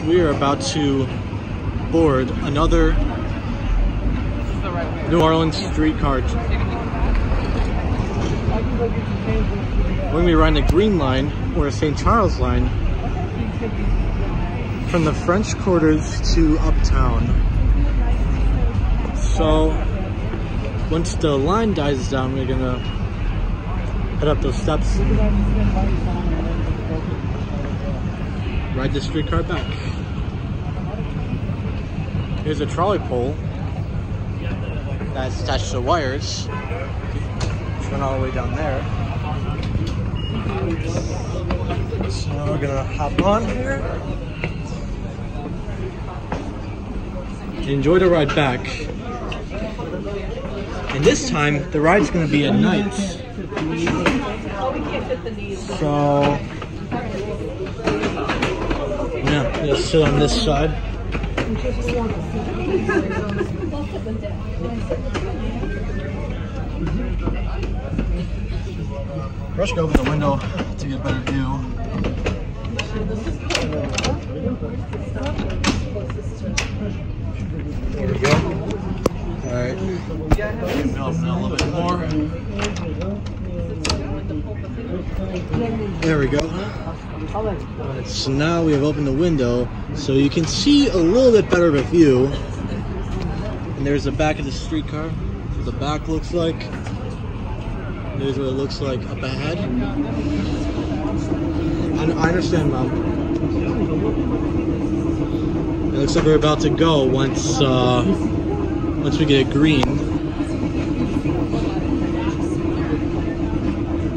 we are about to board another New Orleans streetcar. We're going to be riding the Green Line or a St. Charles Line from the French Quarters to Uptown. So once the line dies down, we're going to head up those steps and ride the streetcar back. Here's a trolley pole that's attached to wires, which run all the way down there. So we're gonna hop on here and enjoy the ride back. And this time, the ride's gonna be at night. So, yeah, I'm gonna sit on this side. Rush go open the window to get a better view. There we go. Alright. Open a little bit more. There we go. So now we have opened the window so you can see a little bit better of a view. And there's the back of the streetcar. So the back looks like. There's what it looks like up ahead. I understand, Mom. It looks like we're about to go once we get it green.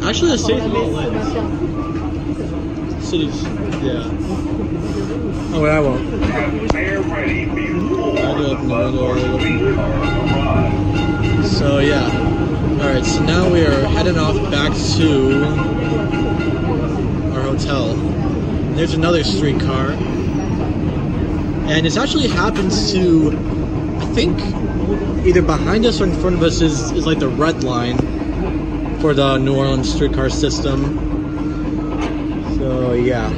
Actually, the city's well lit. The city's, yeah. Oh wait, I won't. I'll go open the window a little bit. So yeah. Alright, so now we are heading off back to our hotel. There's another streetcar. And this actually happens to, I think, either behind us or in front of us is like the red line for the New Orleans streetcar system. So yeah.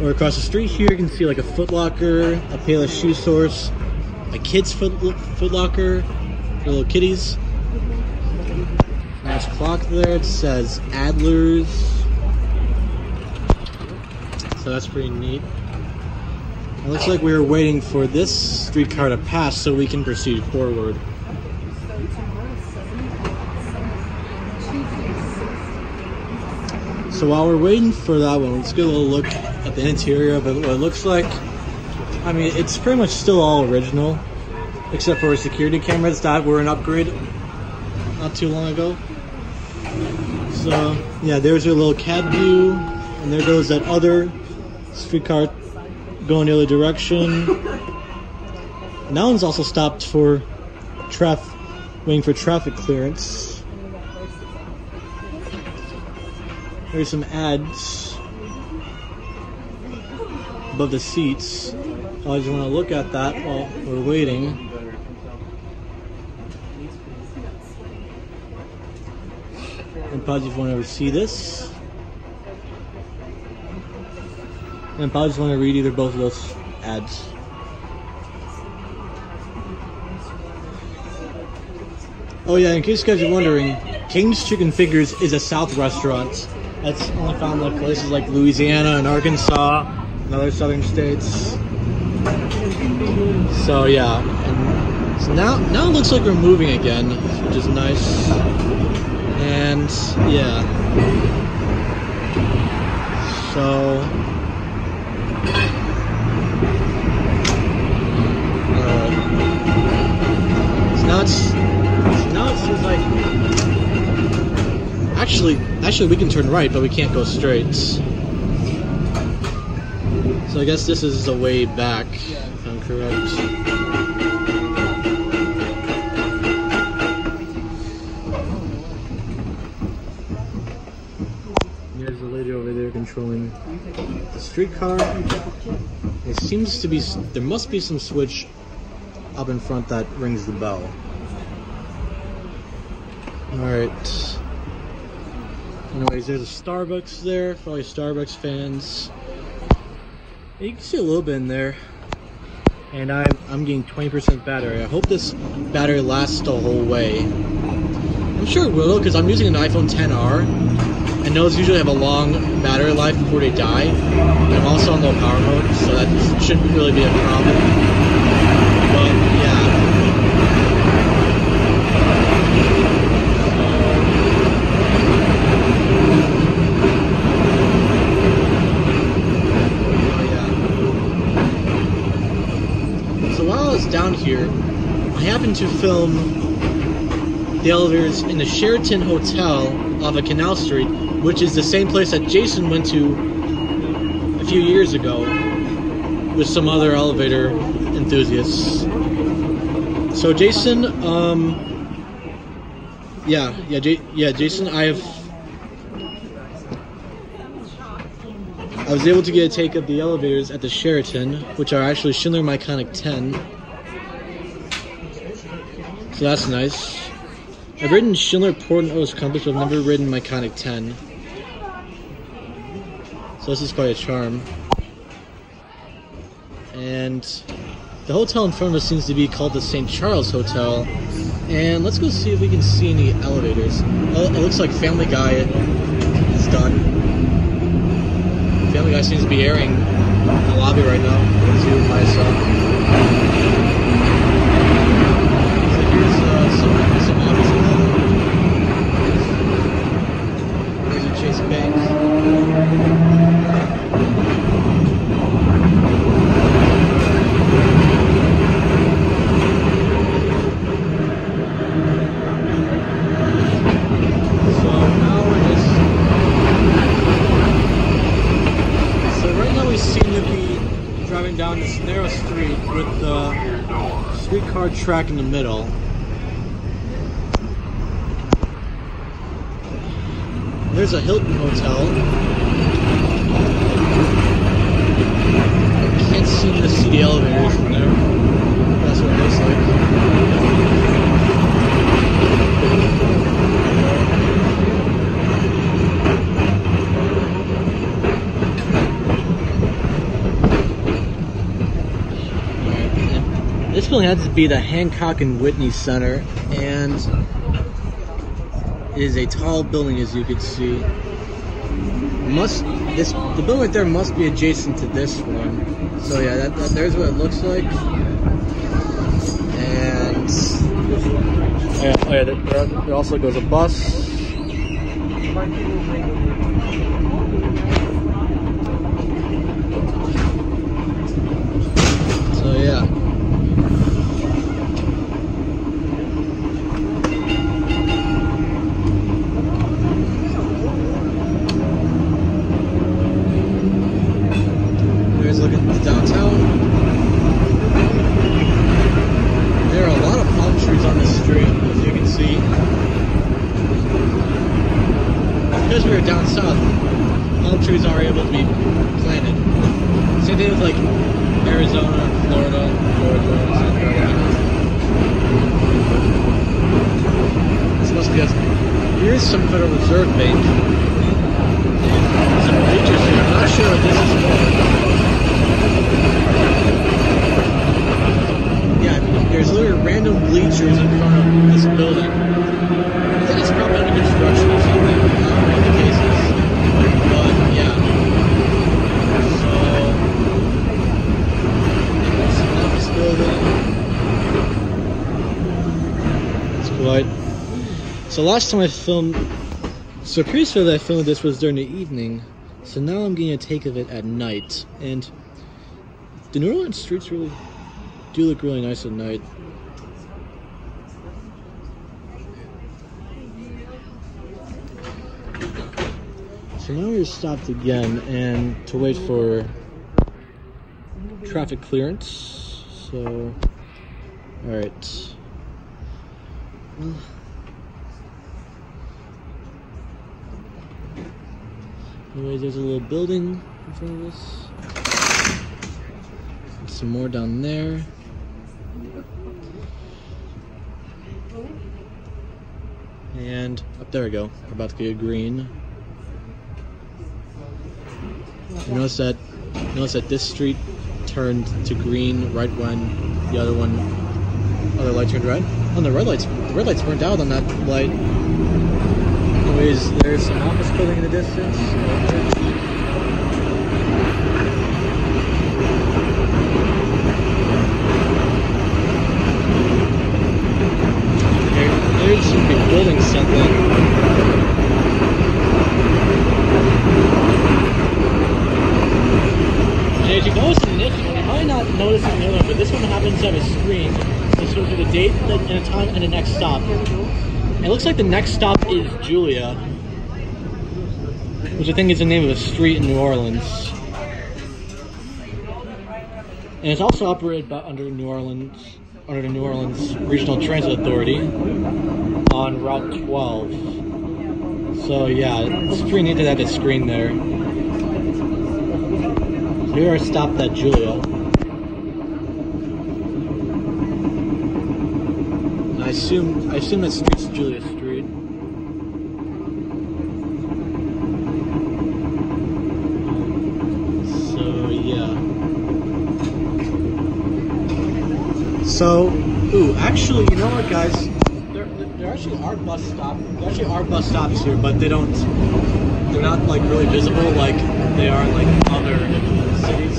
Or across the street here you can see like a Foot Locker, a Payless Shoe Source, a kid's Foot Locker for little kitties. Nice clock there. It says Adler's. So that's pretty neat. It looks like we were waiting for this streetcar to pass so we can proceed forward. So while we're waiting for that one, let's get a little look at the interior of it, what it looks like. I mean, it's pretty much still all original, except for security cameras that were an upgrade not too long ago. So yeah, there's your little cab view, and there goes that other streetcar going the other direction. And that one's also stopped for waiting for traffic clearance. There's some ads above the seats. I just want to look at that while we're waiting. And probably just want to see this. And probably just want to read either both of those ads. Oh yeah, in case you guys are wondering, King's Chicken Fingers is a South restaurant. That's only found in places like Louisiana and Arkansas and other southern states. So yeah, and so now it looks like we're moving again, which is nice. And yeah, so now it's just like actually we can turn right, but we can't go straight. So I guess this is the way back, if I'm correct. There's the lady over there controlling the streetcar. There seems to be, there must be some switch up in front that rings the bell. Alright. Anyways, there's a Starbucks there for all you Starbucks fans. You can see a little bit in there. And I'm getting 20% battery. I hope this battery lasts the whole way. I'm sure it will, because I'm using an iPhone XR, and those usually have a long battery life before they die. And I'm also on low power mode, so that shouldn't really be a problem. But yeah. So while I was down here, I happened to film the elevators in the Sheraton Hotel off of Canal Street, which is the same place that Jason went to a few years ago with some other elevator enthusiasts. So Jason, Jason, I was able to get a take of the elevators at the Sheraton, which are actually Schindler Iconic 10. So that's nice. I've ridden Schindler Port and Otis Compass, but I've never ridden Iconic 10. So this is quite a charm. And the hotel in front of us seems to be called the St. Charles Hotel. And let's go see if we can see any elevators. Oh, it looks like Family Guy is done. Family Guy seems to be airing the lobby right now. Let's see what I saw. So here's some office level. Here's a Chase Bank. Down this narrow street with the streetcar track in the middle. There's a Hilton Hotel. Can't seem to see the elevators from there. That's what it looks like. This building has to be the Hancock and Whitney Center, and it is a tall building, as you can see. The building right there must be adjacent to this one. So yeah, there's what it looks like. And there also goes a bus. So yeah. Look at the downtown. There are a lot of palm trees on this street, as you can see. Because we were down south, palm trees are able to be planted. Same thing with like Arizona, Florida, Georgia, South Carolina. This must be here's some Federal Reserve Bank. Some bleachers here. I'm not sure what this is for. Yeah, there's literally random bleachers in front of this building. I think it's probably under construction or something. I don't know what the case is. But yeah. So it's an office building. It's quite. So last time I filmed, so previously that I filmed this was during the evening. So now I'm getting a take of it at night, and the New Orleans streets really do look really nice at night. So now we're stopped again and to wait for traffic clearance. So, alright. Well, anyways, there's a little building in front of us. Some more down there. And up there we go. We're about to get a green. You notice that Notice that this street turned to green right when the other light turned red. Oh, the red lights burnt out on that light. Anyways, there's some office building in the distance. There's some big buildings something. And as you notice in this one, you might not notice in the other one, but this one happens to have a screen that shows you the date and the time and the next stop. It looks like the next stop is Julia, which I think is the name of a street in New Orleans. And it's also operated by under the New Orleans Regional Transit Authority on Route 12. So yeah, it's pretty neat to have the screen there. So here I stopped at Julia. And I assume that street's Julia Street. So yeah. So, actually, you know what, guys? There actually are bus stops. There actually are bus stops here, but they're not like really visible like they are in like other cities.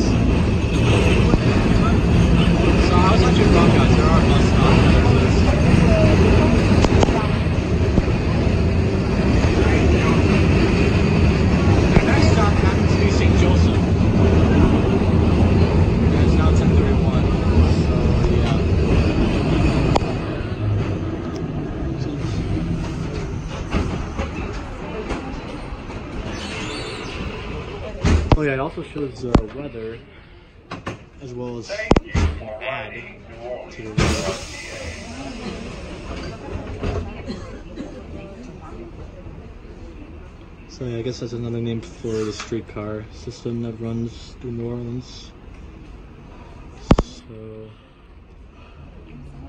So I was actually wrong, guys. There are bus stops that exist. Their next stop happens to be St. Joseph. And it's now 10:31. So yeah. Oh yeah, it also shows the weather as well as an ad to the weather. So yeah, I guess that's another name for the streetcar system that runs through New Orleans. So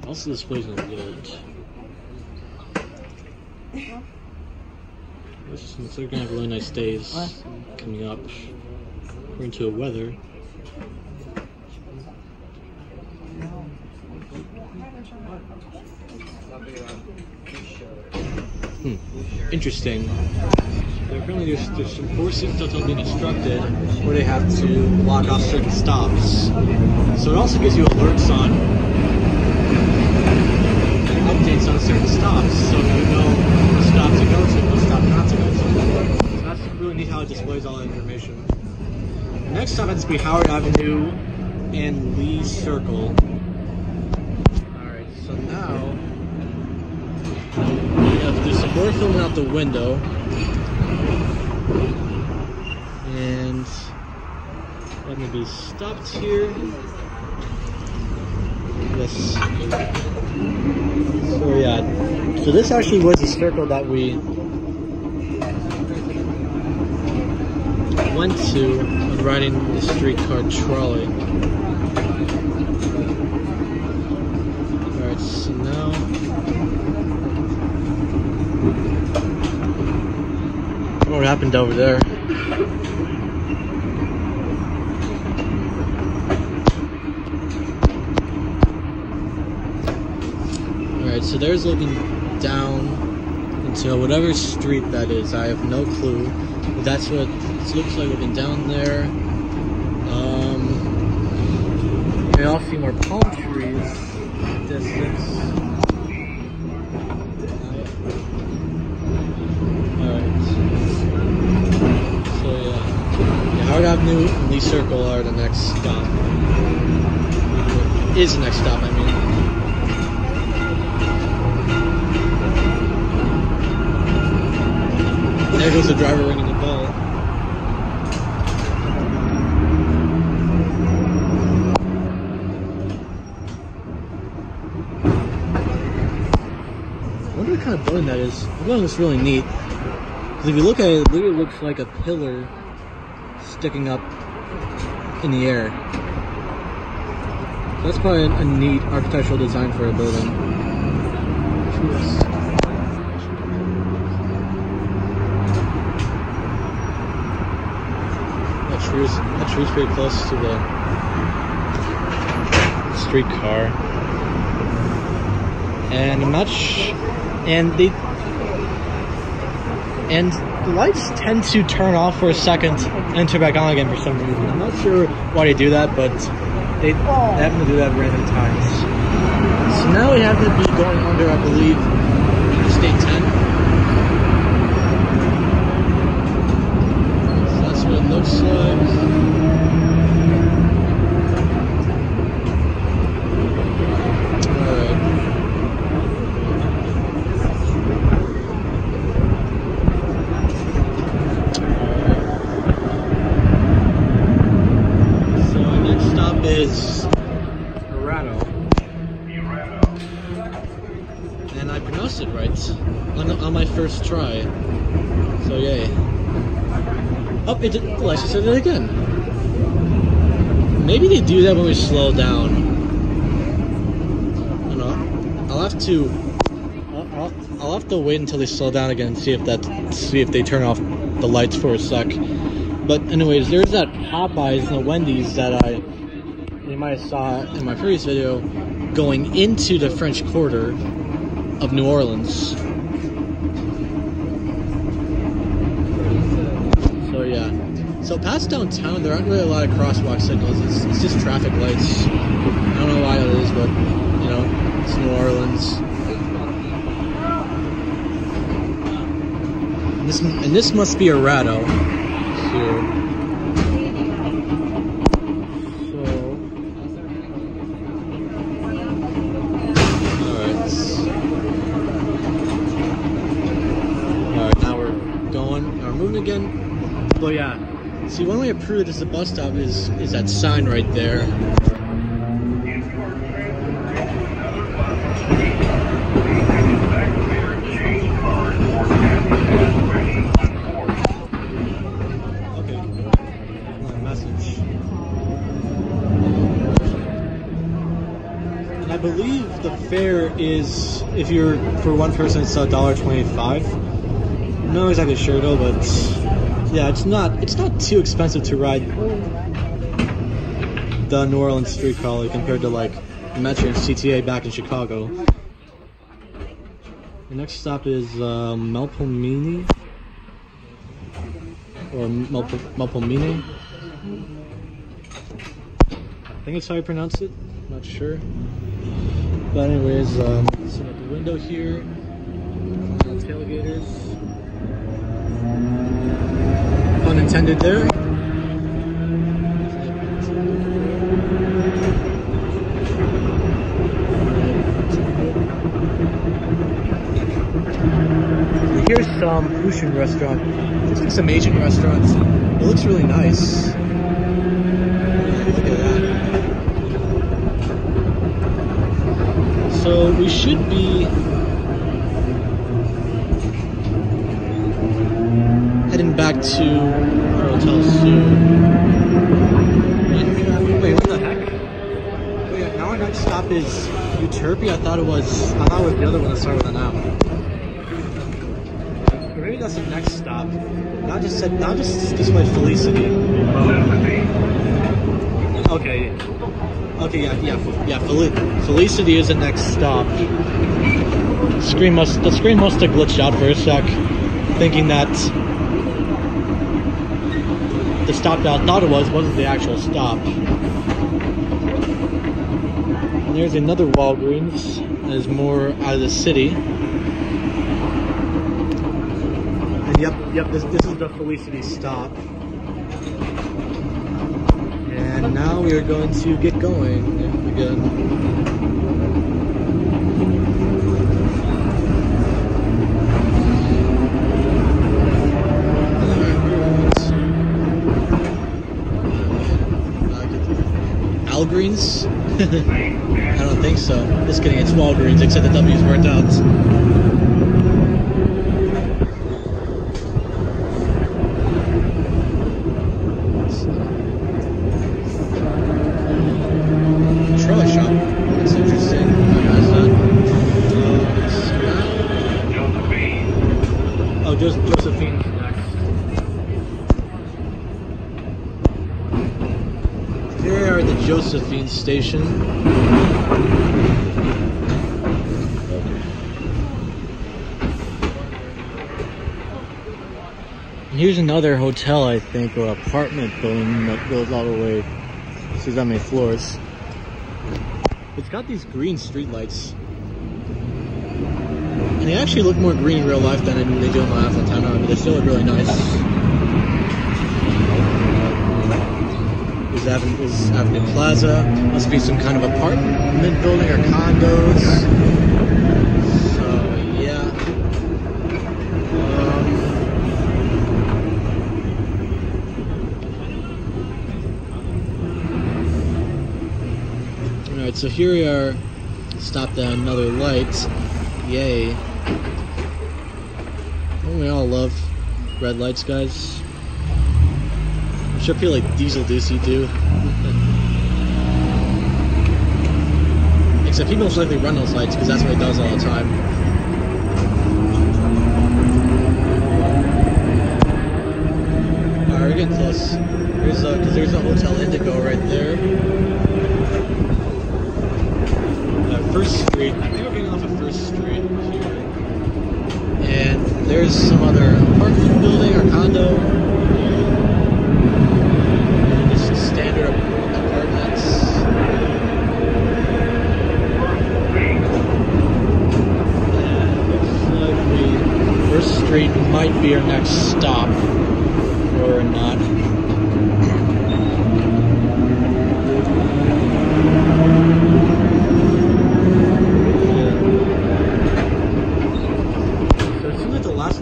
also displays in gold. Looks like we're gonna have really nice days coming up. According to the weather. Interesting. So apparently there's some forces that's being instructed where they have to block off certain stops. So it also gives you alerts on and updates on certain stops, so you know what stop to go to, what stop not to go to. So that's really neat how it displays all that information. Next stop has to be Howard Avenue and Lee Circle. Alright, so now we have to do some more filming out the window. And let me be stopped here. Yes. So yeah, so this actually was the circle that we went to when riding the streetcar trolley. Alright, so now what happened over there? Alright, so there's looking down into whatever street that is. I have no clue. But that's what it looks like looking down there. You may also see more palm trees in the distance. Alright. So yeah. Howard Avenue and Lee Circle are the next stop. Is the next stop, I mean. There goes the driver ringing the bell. I wonder what kind of building that is. The building looks really neat. Because if you look at it, it literally looks like a pillar sticking up in the air. So that's probably a neat architectural design for a building. tree's pretty close to the streetcar, and I'm not and the lights tend to turn off for a second and turn back on again for some reason. I'm not sure why they do that, but they happen to do that at random times. So now we have to be going under, I believe, State 10. So that's what it looks like. Is Arado, and I pronounced it right on my first try, so yay. Oh, it did, Alexa said it again. Maybe they do that when we slow down. I don't know. I'll have to wait until they slow down again and see if they turn off the lights for a sec. But anyways, there's that Popeyes and the Wendy's that you might have saw in my previous video going into the French Quarter of New Orleans. So yeah. So past downtown, there aren't really a lot of crosswalk signals. It's just traffic lights. I don't know why it is, but you know, it's New Orleans. And this must be Arado. Here. Again, but yeah, see, one way to prove this is a bus stop is that sign right there. Okay, message. And I believe the fare is, if you're for one person, it's $1.25. I'm not exactly sure though, but yeah, it's not too expensive to ride the New Orleans streetcar compared to like Metro and CTA back in Chicago. The next stop is Melpomene or Melpomene. I think it's how you pronounce it. I'm not sure. But anyways, so at the window here, tailgaters. Pun intended there. Here's some Foucher restaurant. It's like some Asian restaurants. It looks really nice. Look at that. So we should be heading back to our hotel soon. Wait, what the heck? Wait, now our next stop is Euterpe? I thought it was the other one that started with an M. Or maybe that's the next stop. Now just went Felicity. Okay. Okay, yeah. Felicity is the next stop. The screen must have glitched out for a sec, thinking that the stop that I thought it wasn't the actual stop. And there's another Walgreens that is more out of the city. And yep, this is the Felicity stop. And now we are going to get going again. Walgreens? I don't think so. Just kidding, it's Walgreens, except the W's weren't out. Trolley shop. That's interesting. Oh, Josephine next. here we are at the Josephine station. And here's another hotel, I think, or apartment building that goes all the way. This is how many floors. It's got these green streetlights. And they actually look more green in real life than they do in my Ave Line, but they still look really nice. This Avenue Plaza. Must be some kind of apartment building or condos. So, yeah. Alright, so here we are. Stopped at another light. Yay. Don't we all love red lights, guys? I'm sure people like Diesel Deucey do. Except he most likely run those lights because that's what he does all the time. Alright, we're getting close. There's a Hotel Indigo right there. First Street. I think we're getting off of First Street here. And there's some other apartment building or condo. Just standard apartments. Looks like First Street might be our next stop. Or not.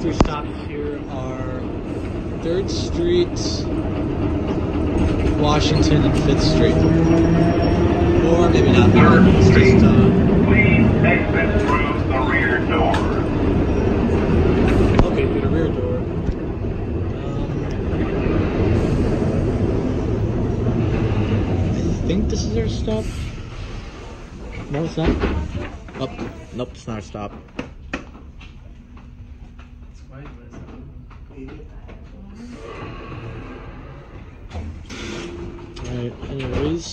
Three stops here are 3rd Street, Washington, and 5th Street. Or maybe not. It's just, please exit through the rear door. Okay, through the rear door. I think this is our stop. No, it's not. Oh, nope, it's not our stop. Alright, anyways.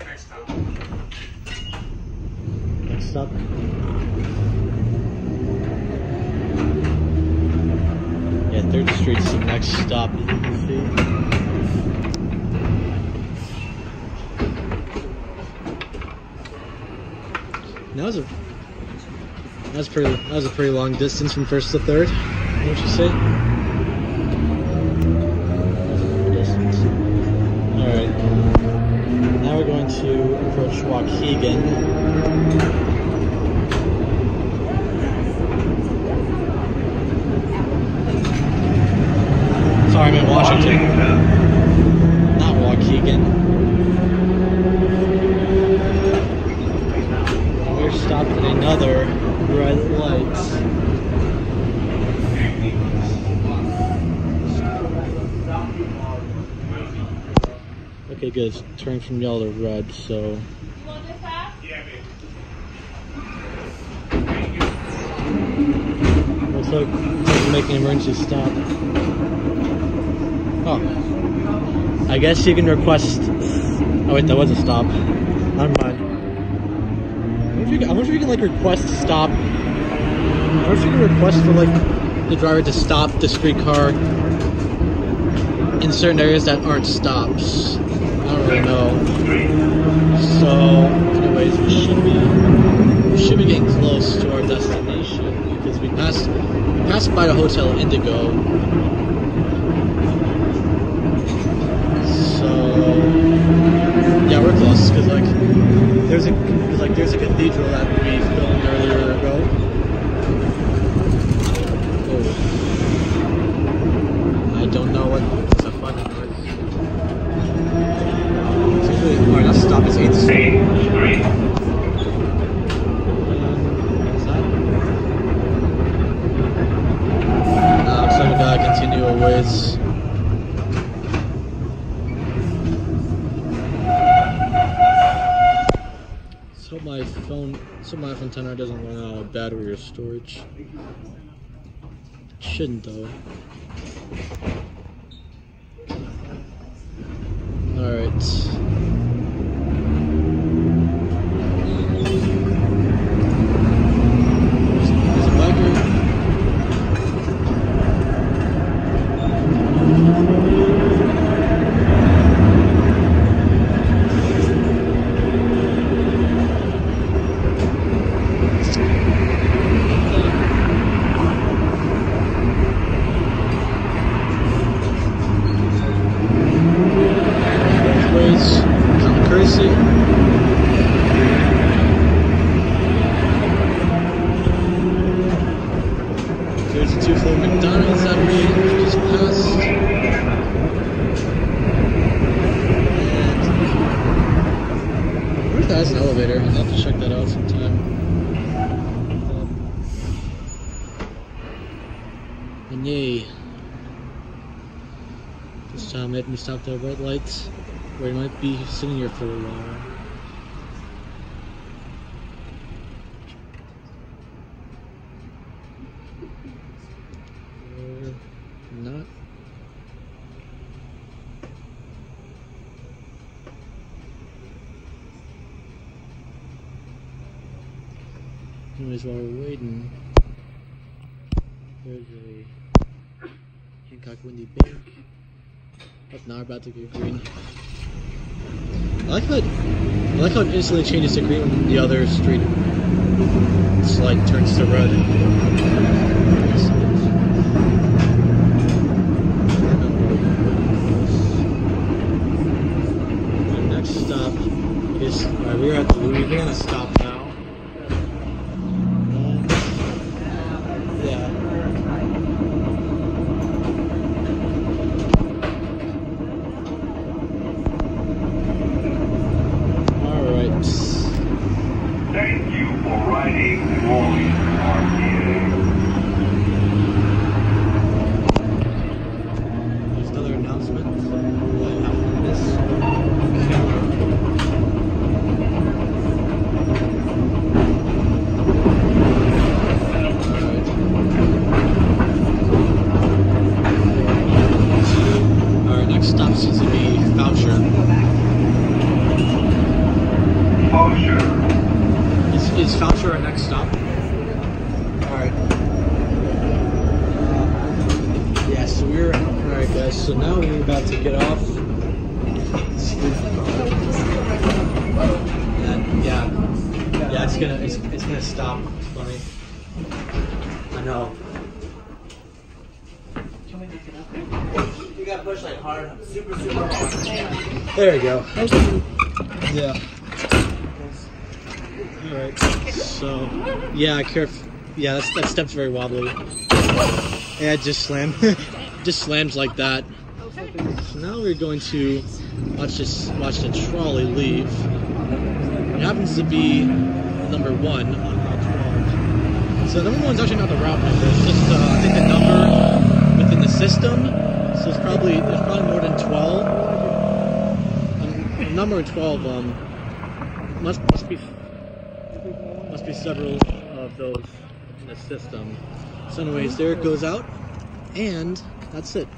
Next stop. Yeah, 3rd Street's the next stop, as you can see. That was a pretty long distance from 1st to 3rd, wouldn't you say? Alright, now we're going to approach Waukegan. Sorry, I'm in Washington. Not Waukegan. We're stopped at another red light. Okay, good. It's turned from yellow to red, so. Looks like we're making an emergency stop. Oh. I guess you can request. Oh, wait, that was a stop. Never mind. I wonder if you can, like, request to stop. I wonder if you can request for, like, the driver to stop the streetcar in certain areas that aren't stops. I don't really know. So, anyways, we should be getting close to our destination because we passed by the Hotel Indigo. So, yeah, we're close because there's a cathedral that we filmed earlier ago. Oh, I don't know what. Alright, let's stop. It's 8th Street. So we gotta continue a ways. So my iPhone 10R doesn't run out of battery or storage. It shouldn't though. Alright. There's a biker. Something crazy. Here's the two-floor McDonald's that we just passed. And I wonder if that has an elevator. I'll have to check that out sometime. And yay. This time made me stop the red lights. Where you might be sitting here for a while. Or not. Anyways, while we're waiting, there's a Hancock Windy Bank. Oh, now we're about to get green. I like how it instantly changes to green when the other street light turns to red. The next stop is we're at the Louisiana stop now. Yeah. Thank you for riding Warrior RPA. There's another announcement. After this. Alright, next stop seems to be Foucher. Foucher. Is Foucher our next stop? Alright. Yeah, so we're... Alright guys, so now we're about to get off. And yeah, it's gonna stop. It's funny. I know. Can we pick it up? You got pushed like hard, super hard. There you go. Yeah. Alright, so yeah, careful. Yeah, that step's very wobbly. Yeah, it just slammed. Just slams like that. So now we're going to watch the trolley leave. It happens to be number 1 on Route 12. So number 1's actually not the route number. It's just I think the number within the system. So there's probably more than 12. Number 12 must be several of those in the system. So anyways, there it goes out, and that's it.